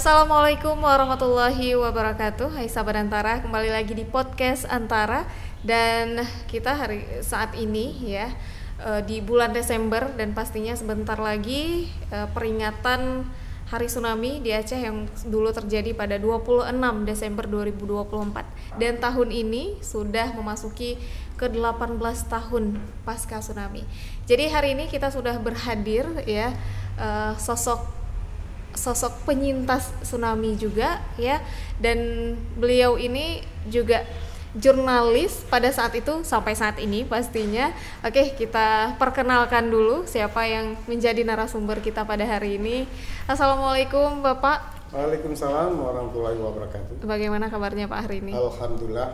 Assalamualaikum warahmatullahi wabarakatuh. Hai sahabat Antara, kembali lagi di podcast Antara. Dan kita saat ini ya di bulan Desember, dan pastinya sebentar lagi peringatan Hari Tsunami di Aceh yang dulu terjadi pada 26 Desember 2024. Dan tahun ini sudah memasuki ke-18 tahun pasca tsunami. Jadi hari ini kita sudah berhadir ya sosok penyintas tsunami juga ya, dan beliau ini juga jurnalis pada saat itu sampai saat ini pastinya. Oke, kita perkenalkan dulu siapa yang menjadi narasumber kita pada hari ini. Assalamualaikum Bapak. Waalaikumsalam warahmatullahi wabarakatuh. Bagaimana kabarnya Pak hari ini? Alhamdulillah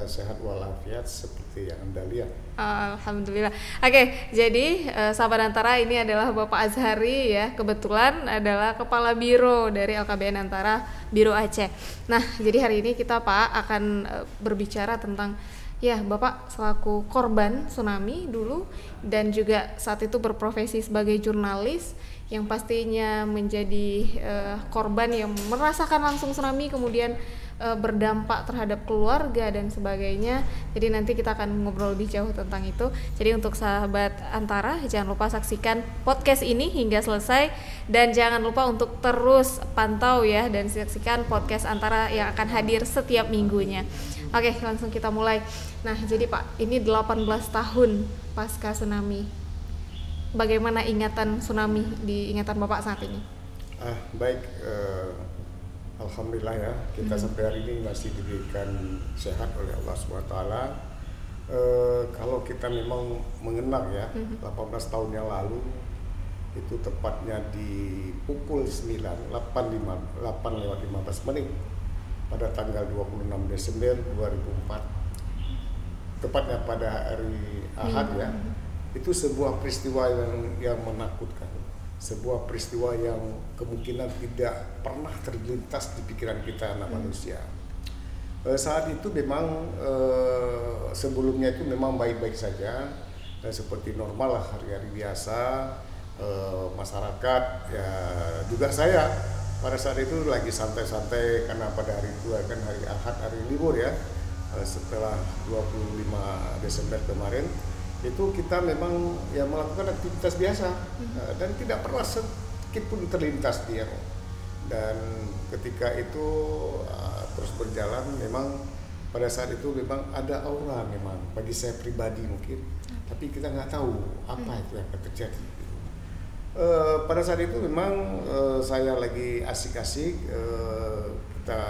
sehat walafiat seperti yang Anda lihat. Alhamdulillah. Oke, jadi sahabat Antara, ini adalah Bapak Azhari ya, kebetulan adalah Kepala Biro dari LKBN Antara Biro Aceh. Nah, jadi hari ini kita Pak akan berbicara tentang ya Bapak selaku korban tsunami dulu, dan juga saat itu berprofesi sebagai jurnalis yang pastinya menjadi korban yang merasakan langsung tsunami, kemudian berdampak terhadap keluarga dan sebagainya. Jadi nanti kita akan ngobrol lebih jauh tentang itu. Jadi untuk sahabat Antara, jangan lupa saksikan podcast ini hingga selesai, dan jangan lupa untuk terus pantau ya dan saksikan podcast Antara yang akan hadir setiap minggunya. Oke, langsung kita mulai. Nah, jadi Pak, ini 18 tahun pasca tsunami. Bagaimana ingatan tsunami di ingatan Bapak saat ini? Baik, alhamdulillah ya, kita sampai hari ini masih diberikan sehat oleh Allah SWT. Kalau kita memang mengenang ya, 18 tahun yang lalu, itu tepatnya di pukul 8:15 pada tanggal 26 Desember 2004, tepatnya pada hari Ahad ya. Itu sebuah peristiwa yang menakutkan, sebuah peristiwa yang kemungkinan tidak pernah terlintas di pikiran kita anak manusia. Saat itu memang sebelumnya itu memang baik-baik saja, seperti normal lah, hari-hari biasa, masyarakat ya, juga saya pada saat itu lagi santai-santai karena pada hari itu kan hari Ahad, hari libur ya, setelah 25 Desember kemarin. Itu kita memang ya melakukan aktivitas biasa, dan tidak pernah sedikit pun terlintas dia. Dan ketika itu terus berjalan, memang pada saat itu memang ada aura memang bagi saya pribadi mungkin, tapi kita nggak tahu apa itu yang akan terjadi. Pada saat itu memang saya lagi asik-asik, kita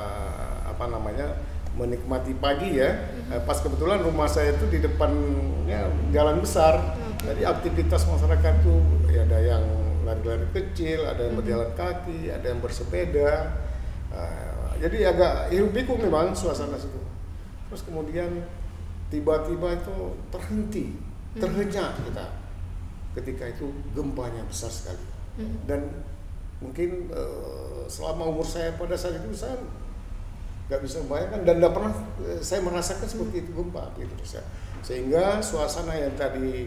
menikmati pagi ya. Pas kebetulan rumah saya itu di depannya jalan besar. Jadi aktivitas masyarakat tuh ya, ada yang lari-lari kecil, ada yang berjalan kaki, ada yang bersepeda. Jadi agak hiruk pikuk memang suasana situ. Terus kemudian tiba-tiba itu terhenyak kita. Ketika itu gempanya besar sekali. Dan mungkin selama umur saya pada saat itu saya nggak bisa membayangkan, dan nggak pernah saya merasakan seperti itu gempa gitu. Sehingga suasana yang tadi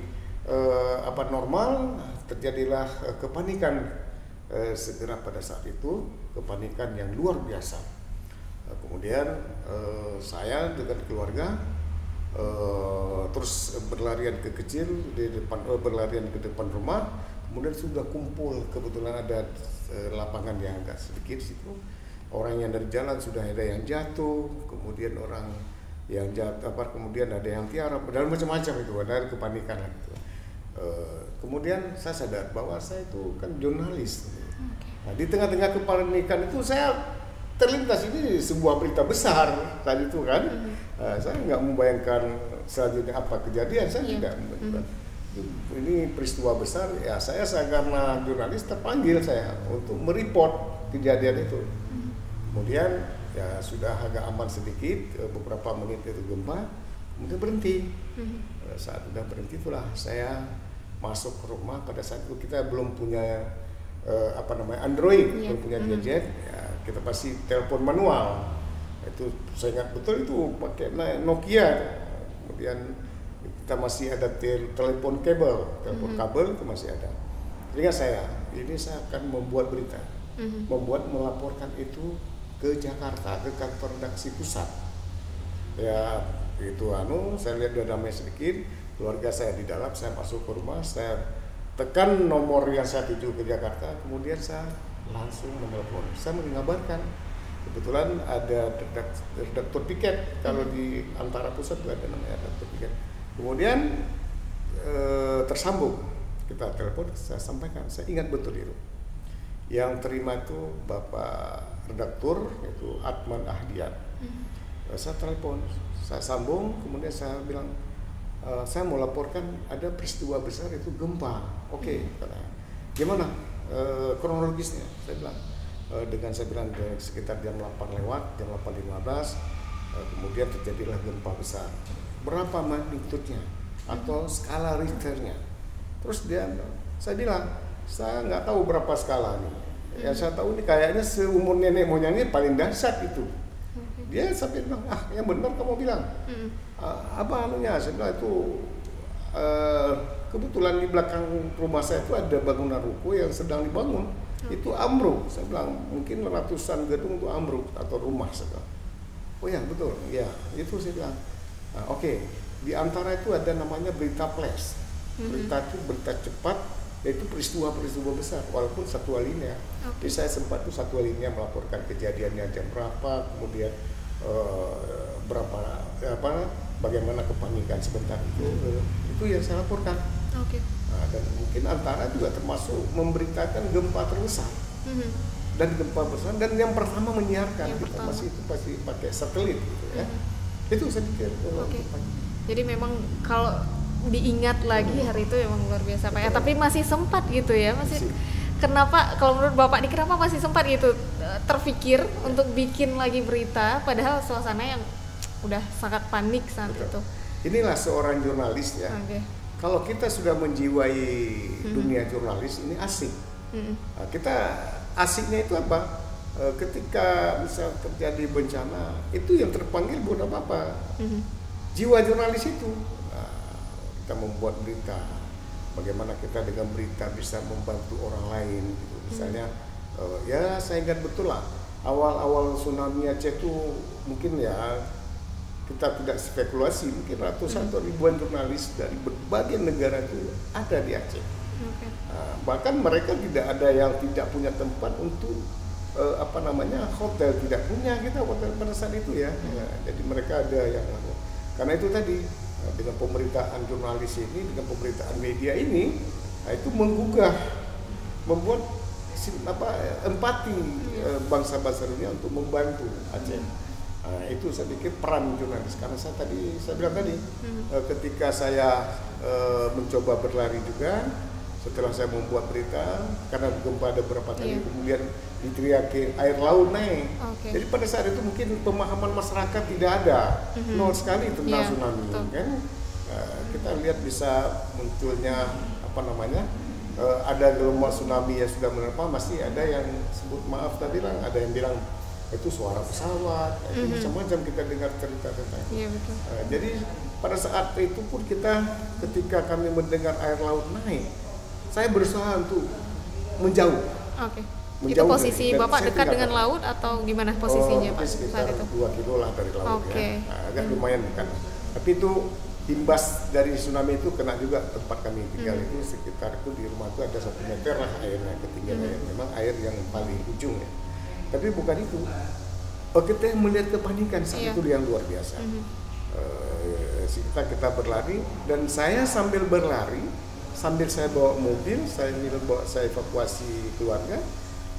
normal, terjadilah kepanikan segera pada saat itu, kepanikan yang luar biasa. Kemudian saya dengan keluarga terus berlarian ke depan rumah. Kemudian sudah kumpul, kebetulan ada lapangan yang agak sedikit situ. Orang yang dari jalan sudah ada yang jatuh, kemudian orang yang jatuh, kemudian ada yang tiarap, dan macam-macam itu, ada kepanikan gitu. Kemudian saya sadar bahwa saya itu kan jurnalis. Nah, di tengah-tengah kepanikan itu saya terlintas ini sebuah berita besar tadi itu kan. Saya nggak membayangkan selanjutnya apa kejadian, saya tidak membayangkan. Ini peristiwa besar ya, saya karena jurnalis terpanggil saya untuk mereport kejadian itu. Kemudian ya sudah agak aman sedikit, beberapa menit itu gempa, kemudian berhenti. Saat sudah berhenti itulah saya masuk ke rumah. Pada saat itu kita belum punya Android, belum punya gadget, ya, kita pasti telepon manual. Itu saya ingat betul itu pakai Nokia. Kemudian kita masih ada telepon kabel itu masih ada. Ingat saya, ini saya akan membuat berita. membuat melaporkan itu ke Jakarta, ke kantor redaksi pusat. Ya itu saya lihat udah damai sedikit, keluarga saya di dalam, saya masuk ke rumah, saya tekan nomor yang saya tuju ke Jakarta, kemudian saya langsung menelpon, saya mengabarkan kebetulan ada redaktur piket, kalau di Antara Pusat itu ada namanya redaktur piket. Kemudian tersambung, kita telepon, saya sampaikan, saya ingat betul itu. Yang terima itu Bapak redaktur, itu Atman Ahdiat. Saya telepon, saya sambung, kemudian saya bilang, saya mau laporkan ada peristiwa besar itu gempa. Oke, gimana kronologisnya? Saya bilang, dengan saya bilang sekitar jam 8 lewat, jam 8.15, kemudian terjadilah gempa besar. Berapa magnitudenya atau skala Richternya? Terus saya bilang, saya nggak tahu berapa skala nih. Yang saya tahu ini kayaknya seumur nenek moyangnya paling dahsyat itu. Dia sampai bilang, yang benar kamu bilang. Apa anunya? Saya bilang itu kebetulan di belakang rumah saya itu ada bangunan ruko yang sedang dibangun. Itu ambruk. Saya bilang mungkin ratusan gedung itu ambruk atau rumah. Saya bilang, oh ya betul, ya itu saya bilang. Oke. Di antara itu ada namanya berita flash. Berita itu berita cepat, yaitu peristiwa-peristiwa besar, walaupun satu alinea. Jadi saya sempat tuh satu alinea melaporkan kejadiannya jam berapa, kemudian bagaimana kepanikan sebentar itu yang saya laporkan. Dan mungkin Antara juga termasuk memberitakan gempa terbesar dan gempa besar, dan yang pertama menyiarkan kita masih pakai satelit gitu ya. Itu saya pikir. Jadi memang kalau diingat lagi hari itu memang luar biasa Pak ya, tapi masih sempat gitu ya, masih. Kenapa kalau menurut Bapak nih, kenapa masih sempat gitu terpikir untuk bikin lagi berita padahal suasana yang udah sangat panik saat itu? Inilah seorang jurnalis ya. Kalau kita sudah menjiwai dunia jurnalis ini asik. Kita asiknya itu apa? Ketika misal terjadi bencana, itu yang terpanggil bukan apa-apa. Jiwa jurnalis itu. Kita membuat berita, bagaimana kita dengan berita bisa membantu orang lain gitu. Misalnya ya saya ingat betul lah awal-awal tsunami Aceh itu mungkin ya kita tidak spekulasi, mungkin ratusan atau ribuan jurnalis dari berbagai negara itu ada di Aceh. Bahkan mereka tidak ada yang tidak punya tempat untuk hotel, tidak punya kita hotel pada saat itu ya. Jadi mereka ada yang karena itu tadi dengan pemberitaan jurnalis ini, dengan pemberitaan media ini, itu menggugah, membuat empati bangsa-bangsa dunia untuk membantu Aceh. Itu saya pikir peran jurnalis, karena saya bilang tadi, ketika saya mencoba berlari juga, setelah saya membuat berita, karena gempa ada beberapa kali, kemudian diteriaki air laut naik. Jadi pada saat itu mungkin pemahaman masyarakat tidak ada, nol sekali tentang tsunami, kan? Kita lihat bisa munculnya ada gelombang tsunami yang sudah menerpa, masih ada yang sebut maaf tadi bilang, ada yang bilang itu suara pesawat, itu macam-macam kita dengar cerita tentang itu. Jadi pada saat itu pun ketika kami mendengar air laut naik, saya berusaha untuk menjauh. Itu posisi Bapak dekat dengan laut atau gimana posisinya Pak saat itu? 2 kilo lah dari laut ya. Agak lumayan dekat. Tapi itu imbas dari tsunami itu kena juga tempat kami tinggal itu, sekitar itu di rumah itu ada 1 meter lah airnya, ketinggian air. Memang air yang paling ujung ya. Tapi bukan itu. Kita melihat kepanikan saat itu yang luar biasa. Kita berlari, dan saya sambil berlari, sambil saya bawa mobil, saya evakuasi keluarga,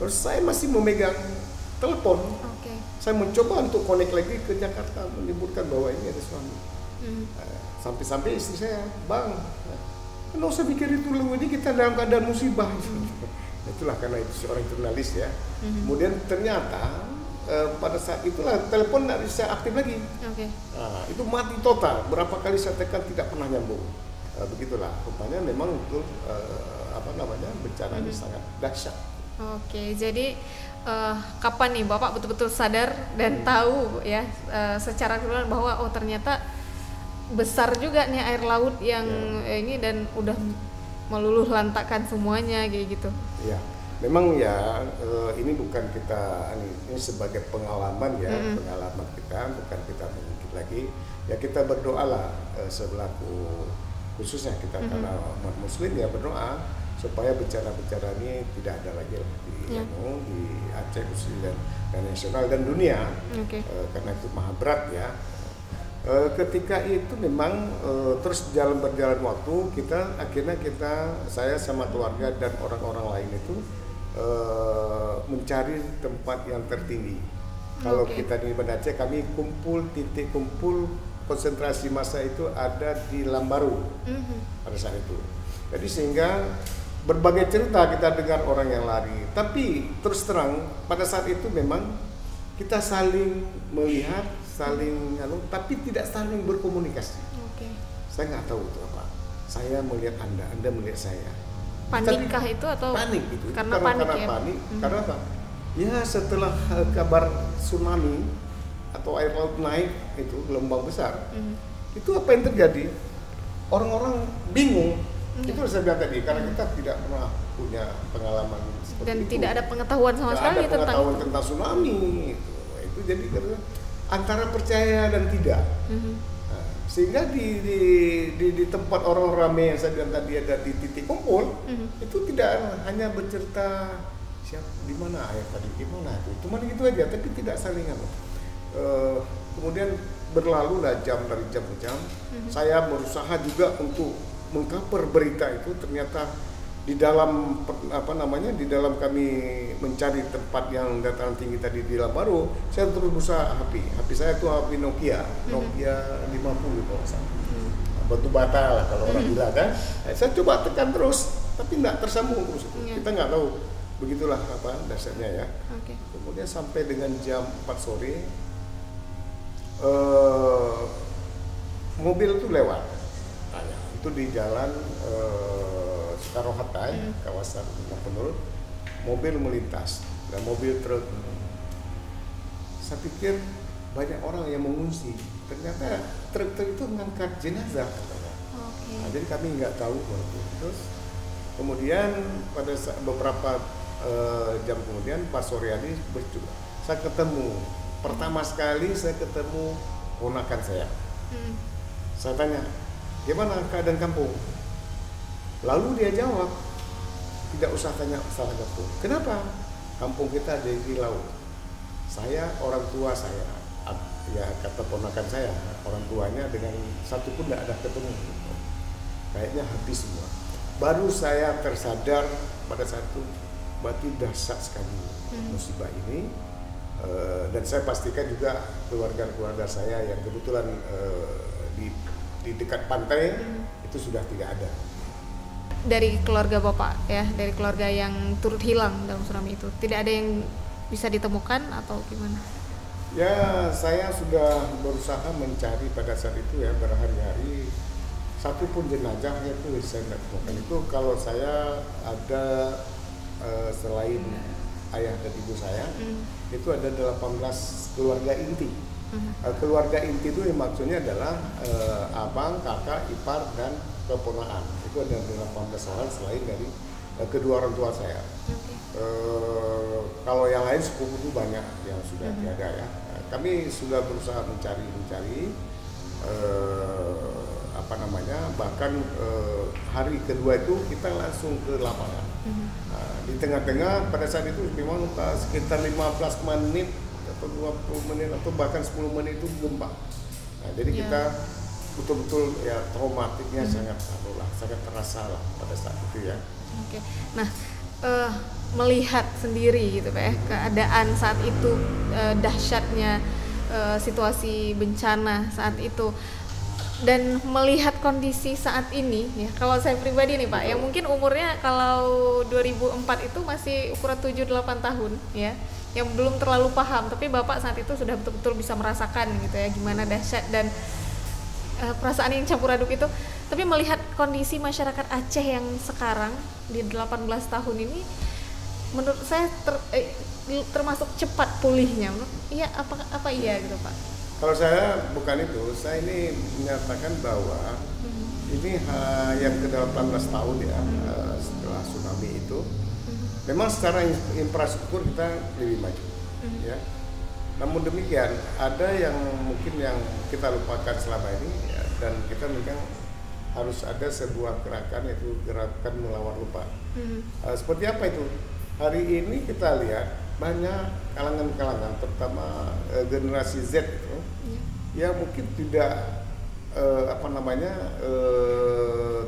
terus saya masih memegang telepon. Saya mencoba untuk connect lagi ke Jakarta, menyebutkan bahwa ini ada tsunami. Sampai-sampai istri saya, Bang, nggak usah pikir itu, ini kita dalam keadaan musibah. Itulah karena itu seorang jurnalis ya. Kemudian ternyata pada saat itulah telepon tidak bisa aktif lagi. Itu mati total. Berapa kali saya tekan tidak pernah nyambung. Begitulah. Rupanya memang itu bencana ini sangat dahsyat. Jadi kapan nih Bapak betul-betul sadar dan tahu ya secara keseluruhan bahwa ternyata besar juga nih air laut yang ini dan udah meluluh lantakkan semuanya kayak gitu. Iya. memang ya ini bukan kita ini sebagai pengalaman ya, pengalaman kita, bukan kita mengungkit lagi. Ya kita berdoalah sebelaku khususnya kita karena umat muslim ya berdoa supaya bencana-bencana ini tidak ada lagi di Aceh khususnya dan nasional dan dunia. Karena itu maha berat ya. Ketika itu memang terus berjalan waktu akhirnya saya sama keluarga dan orang-orang lain itu mencari tempat yang tertinggi. Kalau kita di Banda Aceh kami titik kumpul konsentrasi massa itu ada di Lambaru pada saat itu. Jadi sehingga berbagai cerita kita dengar orang yang lari. Tapi terus terang pada saat itu memang kita saling melihat, tapi tidak saling berkomunikasi. Saya nggak tahu itu apa. Saya melihat Anda melihat saya. Panikkah itu atau? Panik itu. Karena panik. Karena apa? Ya setelah kabar tsunami atau air laut naik itu gelombang besar, itu apa yang terjadi? Orang-orang bingung. Itu saya bilang tadi karena kita tidak pernah punya pengalaman seperti dan itu. tidak ada pengetahuan sama sekali tentang tsunami itu jadi karena antara percaya dan tidak. Nah, sehingga di tempat orang ramai yang saya bilang tadi ada di titik kumpul itu tidak hanya bercerita di mana air tadi gimana itu cuma gitu aja tapi tidak saling kemudian berlalulah jam dari jam ke jam. Saya berusaha juga untuk mengcover berita itu, ternyata di dalam di dalam kami mencari tempat yang dataran tinggi tadi di Lambaru, saya terus berusaha HP saya itu HP Nokia 50 kalau salah. Batu bata lah kalau orang bilang kan. Saya coba tekan terus tapi nggak tersambung terus itu. Kita nggak tahu begitulah dasarnya ya. Kemudian sampai dengan jam 4 sore mobil itu lewat. Itu di jalan Soekarno-Hatta, kawasan Penur, mobil melintas dan mobil truk. Saya pikir banyak orang yang mengungsi. Ternyata truk itu mengangkat jenazah katanya. Nah, jadi kami nggak tahu terus. Kemudian pada beberapa jam kemudian Pak Soryadi saya ketemu. Pertama sekali saya ketemu ponakan saya. Saya tanya, gimana keadaan kampung? Lalu dia jawab, tidak usah tanya masalah kampung. Kenapa? Kampung kita ada di laut. Saya, orang tua saya, ya kata ponakan saya, orang tuanya dengan satu pun tidak ada ketemu. Kayaknya habis semua. Baru saya tersadar pada saat itu, berarti dahsyat sekali musibah ini. Dan saya pastikan juga keluarga saya yang kebetulan di dekat pantai itu sudah tidak ada. Dari keluarga Bapak ya, dari keluarga yang turut hilang dalam tsunami itu, tidak ada yang bisa ditemukan atau gimana? Ya, saya sudah berusaha mencari pada saat itu ya, berhari-hari. Satu pun jenazah itu saya tidak temukan. Itu kalau saya ada selain ayah dan ibu saya, itu ada 18 keluarga inti. Keluarga inti itu maksudnya adalah abang, kakak, ipar, dan keponakan. Itu ada 18 orang selain dari kedua orang tua saya. Kalau yang lain sepupu itu banyak yang sudah tiada ya. Kami sudah berusaha mencari bahkan hari kedua itu kita langsung ke lapangan. Di tengah-tengah pada saat itu memang sekitar 15 menit atau 20 menit atau bahkan 10 menit itu gempa. Nah, jadi kita betul-betul ya traumatiknya sangat terasa lah pada saat itu ya. Nah, melihat sendiri gitu Pak ya, keadaan saat itu, dahsyatnya situasi bencana saat itu, dan melihat kondisi saat ini ya, kalau saya pribadi nih Pak, yang mungkin umurnya kalau 2004 itu masih ukuran 7-8 tahun ya, yang belum terlalu paham, tapi Bapak saat itu sudah betul-betul bisa merasakan gitu ya, gimana dahsyat dan perasaan yang campur aduk itu. Tapi melihat kondisi masyarakat Aceh yang sekarang di 18 tahun ini, menurut saya termasuk cepat pulihnya. Iya, apa iya gitu Pak? Kalau saya bukan itu, saya ini menyatakan bahwa ini yang ke-18 tahun ya setelah tsunami itu, Memang secara infrastruktur kita lebih maju, ya. Namun demikian ada yang mungkin yang kita lupakan selama ini, ya, dan kita memang harus ada sebuah gerakan, yaitu gerakan melawan lupa. Seperti apa itu? Hari ini kita lihat banyak kalangan-kalangan, terutama generasi Z itu, ya mungkin tidak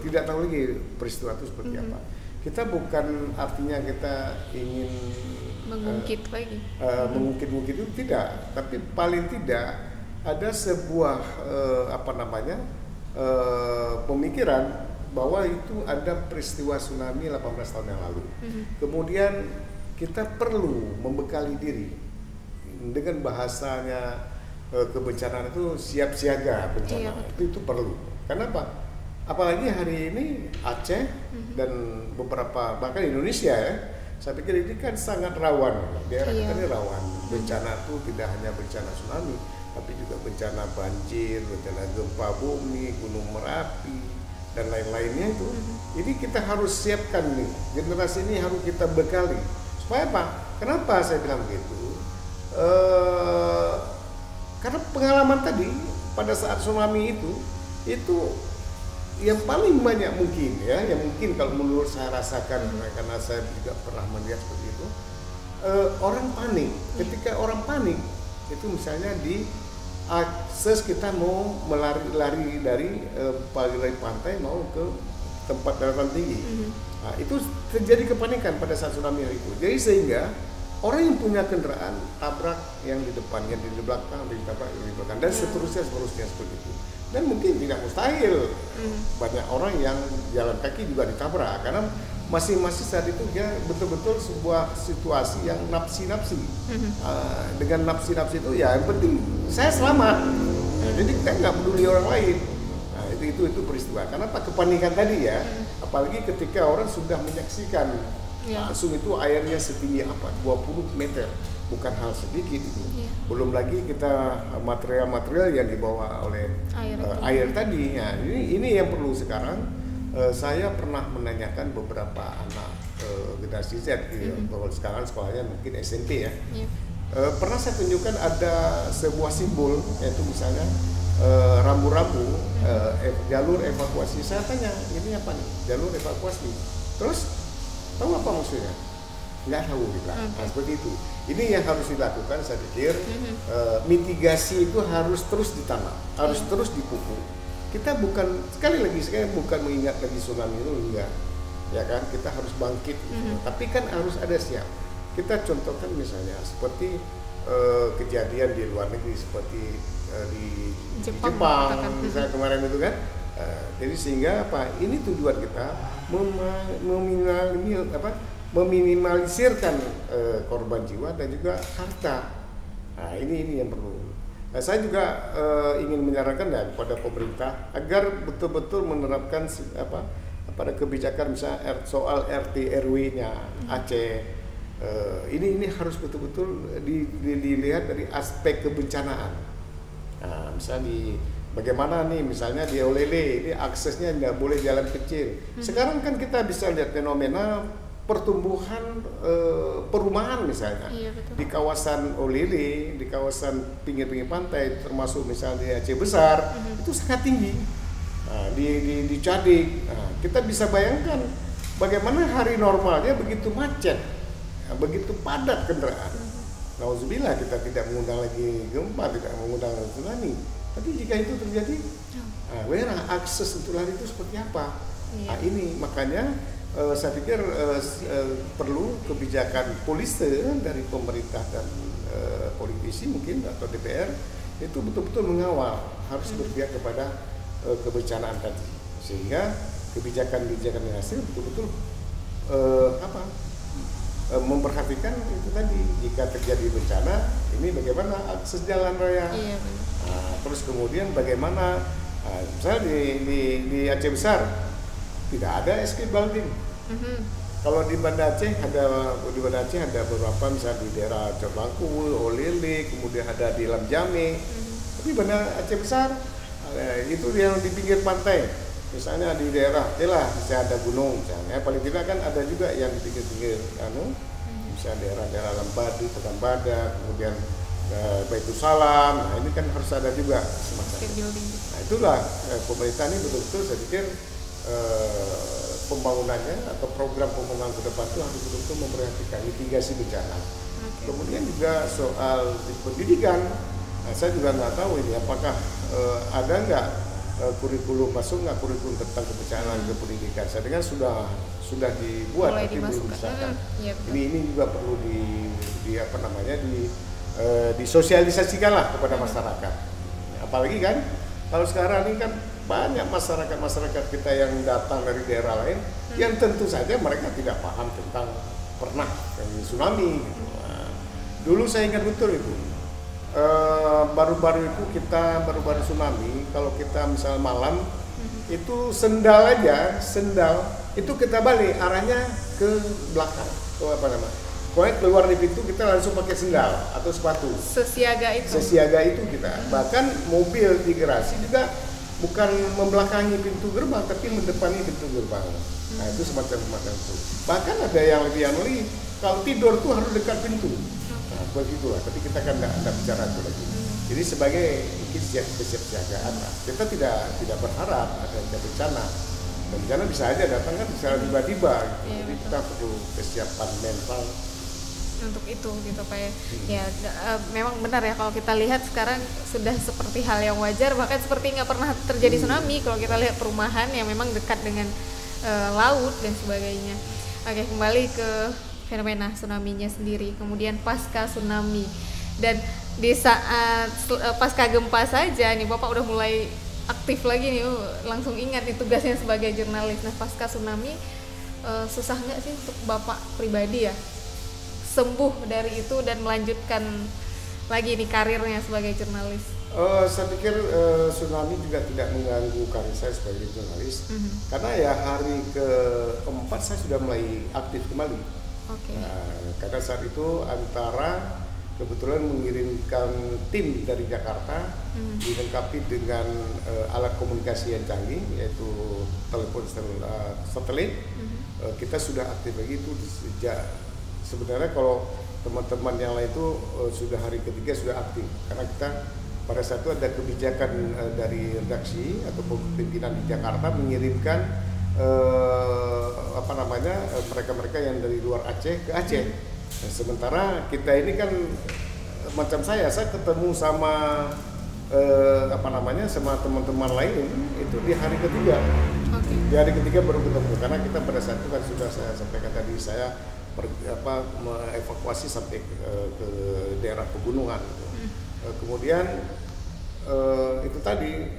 tidak tahu lagi peristiwa itu seperti apa. Kita bukan artinya kita ingin mengungkit lagi, mengungkit itu tidak, tapi paling tidak ada sebuah pemikiran bahwa itu ada peristiwa tsunami 18 tahun yang lalu. Kemudian kita perlu membekali diri dengan bahasanya kebencanaan itu siap siaga bencana. Itu perlu. Kenapa? Apalagi hari ini Aceh dan beberapa bahkan Indonesia, ya, saya pikir ini kan sangat rawan. Daerah kita ini rawan. Bencana itu tidak hanya bencana tsunami, tapi juga bencana banjir, bencana gempa bumi, gunung Merapi, dan lain-lainnya itu. Jadi kita harus siapkan nih, generasi ini harus kita bekali. Supaya apa? Kenapa saya bilang begitu? Karena pengalaman tadi pada saat tsunami itu yang paling banyak mungkin, ya, yang mungkin kalau menurut saya rasakan, karena saya juga pernah melihat seperti itu, orang panik. Ketika orang panik itu misalnya di akses kita mau lari dari pantai mau ke tempat daratan tinggi, nah, itu terjadi kepanikan pada saat tsunami itu. Jadi sehingga orang yang punya kendaraan tabrak yang di depan, yang di belakang ditabrak yang di belakang, dan seterusnya seperti itu. Dan mungkin tidak mustahil banyak orang yang jalan kaki juga ditabrak, karena masing-masing saat itu dia betul-betul sebuah situasi yang nafsi-nafsi. Dengan nafsi-nafsi itu ya yang penting saya selamat. Jadi kita nggak peduli orang lain. Nah, itu peristiwa. Kenapa kepanikan tadi, ya? Apalagi ketika orang sudah menyaksikan langsung itu airnya setinggi 20 meter. Bukan hal sedikit itu. Belum lagi kita material-material yang dibawa oleh air tadi. Ya, ini yang perlu sekarang. Saya pernah menanyakan beberapa anak generasi Z, bahwa sekarang sekolahnya mungkin SMP, ya. Pernah saya tunjukkan ada sebuah simbol, yaitu misalnya rambu-rambu jalur evakuasi. Saya tanya, ini apa nih? Jalur evakuasi. Terus tahu apa maksudnya? Nggak tahu kita. Nah, seperti itu. Ini yang harus dilakukan, saya pikir. Mitigasi itu harus terus ditanam, harus terus dipupuk. Kita bukan, sekali lagi saya bukan mengingat lagi tsunami itu, enggak, ya kan, kita harus bangkit, tapi kan harus ada siap. Kita contohkan misalnya seperti kejadian di luar negeri, seperti di Jepang misalnya kemarin itu kan. Jadi sehingga apa? Ini tujuan kita meminimalisirkan korban jiwa dan juga harta. Nah, ini yang perlu. Nah, saya juga ingin menyarankan, ya, kepada pemerintah agar betul-betul menerapkan pada kebijakan misalnya soal RT RW-nya Aceh. Ini harus betul-betul dilihat dari aspek kebencanaan. Nah, misalnya bagaimana nih, misalnya di Olele ini aksesnya nggak boleh jalan kecil. Sekarang kan kita bisa lihat fenomena pertumbuhan perumahan misalnya di kawasan Olele, di kawasan pinggir-pinggir pantai, termasuk misalnya di Aceh Besar, itu sangat tinggi. Nah, di Cadik, kita bisa bayangkan bagaimana hari normalnya begitu macet, begitu padat kendaraan. Nauzubillah, kita tidak mengundang lagi gempa, tidak mengundang tsunami. Tapi jika itu terjadi, akses untuk lari itu seperti apa? Nah, ini makanya saya pikir perlu kebijakan polisi dari pemerintah dan politisi mungkin atau DPR itu betul-betul mengawal, harus berpihak kepada kebencanaan tadi, sehingga kebijakan-kebijakan yang hasil betul-betul memperhatikan itu tadi. Jika terjadi bencana, ini bagaimana akses jalan raya. Terus kemudian bagaimana misalnya di Aceh Besar tidak ada escape building. Kalau di Banda Aceh ada beberapa, misalnya di daerah Coblangku, Olele, kemudian ada di Lam Jame. Tapi Banda Aceh Besar itu yang di pinggir pantai. Misalnya di daerah lah bisa ada gunung misalnya, paling tidak kan ada juga yang di pinggir-pinggir misalnya daerah-daerah Lembadi, Pekanbadak, kemudian Baitul Salam. Nah ini kan harus ada juga semacam itu. Nah itulah pemerintah ini betul-betul saya pikir pembangunannya atau program pembangunan ke depan itu harus betul-betul memperhatikan mitigasi bencana. Kemudian juga soal di pendidikan, saya juga nggak tahu ini apakah ada nggak kurikulum, masuk nggak kurikulum tentang kebencanaan ke pendidikan. Saya dengar sudah dibuat tapi belum disahkan. Ini juga perlu disosialisasikan lah kepada masyarakat. Apalagi kan kalau sekarang ini kan banyak masyarakat kita yang datang dari daerah lain yang tentu saja mereka tidak paham tentang pernah tsunami gitu. Nah, dulu saya ingat betul itu baru-baru tsunami, kalau kita misal malam itu sendal itu kita balik arahnya ke belakang, pokoknya keluar di pintu kita langsung pakai sendal atau sepatu. Sesiaga itu kita. Bahkan mobil di garasi juga bukan membelakangi pintu gerbang tapi mendepani pintu gerbang. Nah itu semacam itu. Bahkan ada yang lebih aneh, kalau tidur tuh harus dekat pintu. Nah begitulah. Tapi kita kan tidak bicara itu lagi. Jadi sebagai kesiapsiagaan, kita tidak berharap ada bencana. Bencana bisa aja datang kan secara tiba-tiba. Jadi kita perlu kesiapan mental untuk itu gitu Pak ya. Memang benar ya kalau kita lihat sekarang sudah seperti hal yang wajar, bahkan seperti nggak pernah terjadi tsunami kalau kita lihat perumahan yang memang dekat dengan laut dan sebagainya. Oke, kembali ke fenomena tsunami-nya sendiri, kemudian pasca tsunami, dan di saat pasca gempa saja nih Bapak udah mulai aktif lagi nih, langsung ingat nih tugasnya sebagai jurnalis. Nah pasca tsunami susah nggak sih untuk Bapak pribadi ya sembuh dari itu dan melanjutkan lagi nih karirnya sebagai jurnalis? Saya pikir tsunami juga tidak mengganggu karir saya sebagai jurnalis, karena ya hari keempat saya sudah mulai aktif kembali. Karena saat itu antara kebetulan mengirimkan tim dari Jakarta dilengkapi dengan alat komunikasi yang canggih yaitu telepon satelit. Kita sudah aktif lagi itu sejak, sebenarnya kalau teman-teman yang lain itu sudah hari ketiga sudah aktif, karena kita pada saat itu ada kebijakan dari redaksi atau pimpinan di Jakarta mengirimkan mereka-mereka yang dari luar Aceh ke Aceh. Nah, sementara kita ini kan macam saya ketemu sama sama teman-teman lain itu di hari ketiga. Di hari ketiga baru ketemu, karena kita pada saat itu kan sudah saya sampaikan tadi, saya mengevakuasi sampai ke daerah pegunungan gitu. Kemudian itu tadi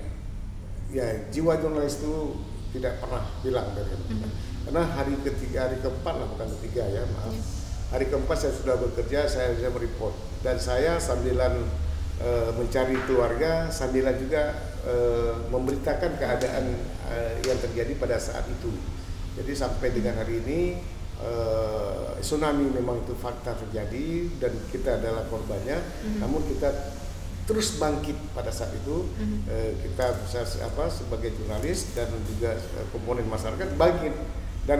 ya, jiwa jurnalis itu tidak pernah hilang dari kita. Karena hari keempat lah, bukan ketiga ya, maaf. Hari keempat saya sudah bekerja, saya bisa mereport, dan saya sambilan mencari keluarga, sambilan juga memberitakan keadaan yang terjadi pada saat itu. Jadi sampai dengan hari ini tsunami memang itu fakta terjadi dan kita adalah korbannya, namun kita terus bangkit pada saat itu. Kita bisa sebagai jurnalis dan juga komponen masyarakat bangkit, dan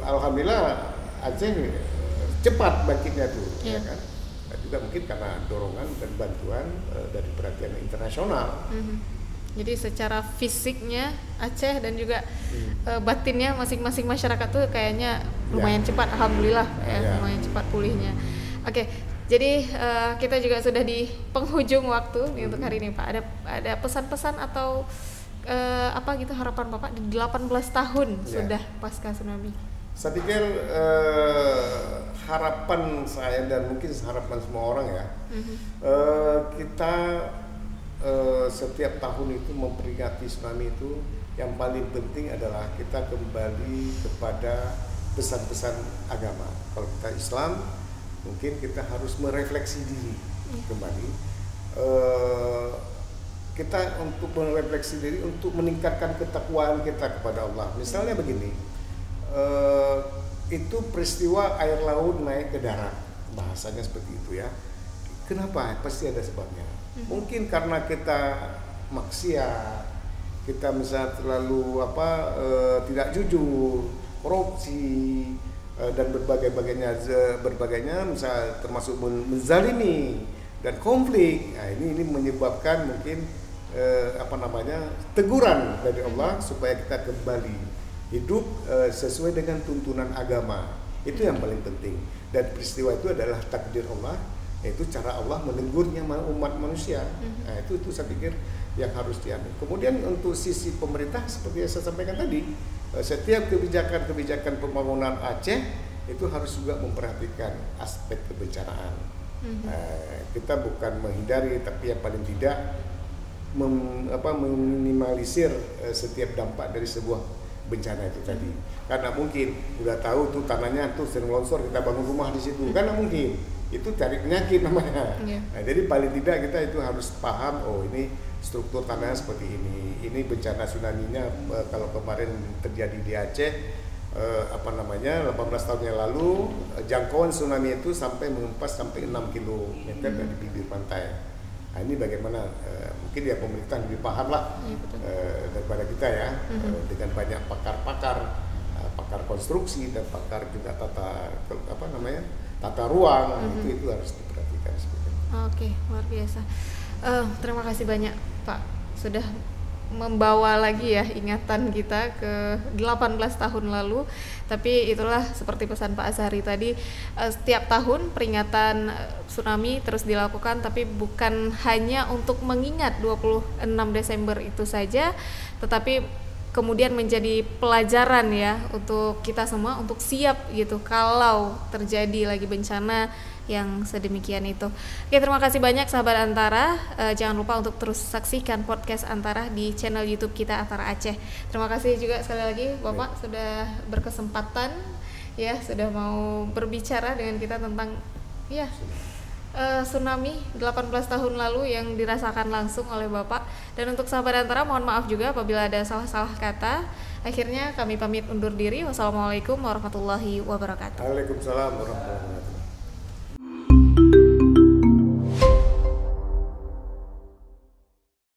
alhamdulillah Aceh cepat bangkitnya tuh, ya kan. Dan juga mungkin karena dorongan dan bantuan dari perhatian internasional. Jadi secara fisiknya Aceh dan juga batinnya masing-masing masyarakat tuh kayaknya lumayan cepat, alhamdulillah lumayan cepat pulihnya. Oke, jadi kita juga sudah di penghujung waktu nih untuk hari ini Pak. Ada pesan-pesan atau harapan Bapak di 18 tahun sudah pasca tsunami? Saya pikir harapan saya dan mungkin harapan semua orang ya, kita setiap tahun itu memperingati tsunami itu, yang paling penting adalah kita kembali kepada pesan-pesan agama. Kalau kita Islam, mungkin kita harus merefleksi diri kembali. Kita untuk merefleksi diri, untuk meningkatkan ketakwaan kita kepada Allah. Misalnya begini, itu peristiwa air laut naik ke darat, bahasanya seperti itu ya. Kenapa? Pasti ada sebabnya. Mungkin karena kita maksiat, kita misal terlalu tidak jujur, korupsi dan berbagainya misal termasuk menzalimi dan konflik. Nah, ini menyebabkan mungkin teguran dari Allah supaya kita kembali hidup sesuai dengan tuntunan agama. Itu yang paling penting. Dan peristiwa itu adalah takdir Allah, yaitu cara Allah menegurnya umat manusia. Nah, itu saya pikir yang harus diambil. Kemudian untuk sisi pemerintah seperti yang saya sampaikan tadi, setiap kebijakan pembangunan Aceh itu harus juga memperhatikan aspek kebencanaan. Kita bukan menghindari, tapi yang paling tidak meminimalisir setiap dampak dari sebuah bencana itu tadi. Karena mungkin udah tahu tuh tanahnya tuh sering longsor, kita bangun rumah di situ, karena mungkin itu cari penyakit namanya. Nah, jadi paling tidak kita itu harus paham, oh ini struktur tanahnya seperti ini bencana tsunami-nya kalau kemarin terjadi di Aceh 18 tahun yang lalu, jangkauan tsunami itu sampai mengempas sampai 6 km dari bibir pantai. Nah, ini bagaimana mungkin ya pemerintah lebih paham lah daripada kita ya, dengan banyak pakar konstruksi dan pakar juga tata ruang, itu harus diperhatikan seperti itu. Oke, luar biasa. Terima kasih banyak Pak, sudah membawa lagi ya ingatan kita ke 18 tahun lalu. Tapi itulah seperti pesan Pak Azhari tadi, setiap tahun peringatan tsunami terus dilakukan, tapi bukan hanya untuk mengingat 26 Desember itu saja, tetapi kemudian menjadi pelajaran ya untuk kita semua untuk siap gitu kalau terjadi lagi bencana yang sedemikian itu. Oke, terima kasih banyak sahabat Antara. Jangan lupa untuk terus saksikan podcast Antara di channel YouTube kita Antara Aceh. Terima kasih juga sekali lagi Bapak sudah berkesempatan ya, sudah mau berbicara dengan kita tentang ya tsunami 18 tahun lalu yang dirasakan langsung oleh Bapak. Dan untuk sahabat Antara, mohon maaf juga apabila ada salah-salah kata. Akhirnya kami pamit undur diri. Wassalamualaikum warahmatullahi wabarakatuh. Waalaikumsalam warahmatullahi wabarakatuh.